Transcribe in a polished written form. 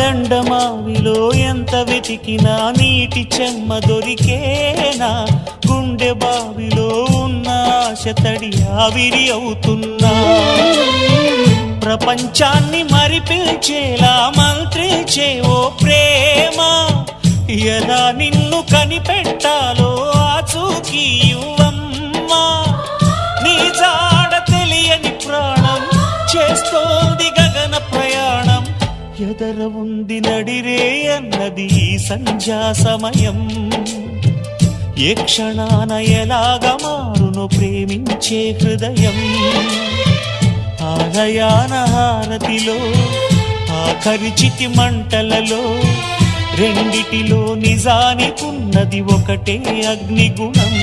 ఎండమావిలో ఎంత వెతికినా నీటి చెమ్మ దొరికేనా, గుండె బావిలో ఉన్న ఆశ తడి ఆవిరి అవుతున్నా, ప్రపంచాన్ని మరిపించేలా మంత్రించే ఓ ప్రేమ, ఎలా నిన్ను కనిపెట్టాలో ఆచూకీ ఇవ్వమ్మా, నీ జాడ తెలియని ప్రాణం చేస్తోంది గగన ప్రయాణం, ఎదర ఉంది నడిరే అన్నది ఈ సంధ్యా సమయం, ఏ క్షణాన ఎలాగ మారును ప్రేమించే హృదయం, ఆలయాన హారతిలో ఆఖరి చితి మంటలలో రెండిటిలో నిజానికున్నది ఒకటే అగ్నిగుణం.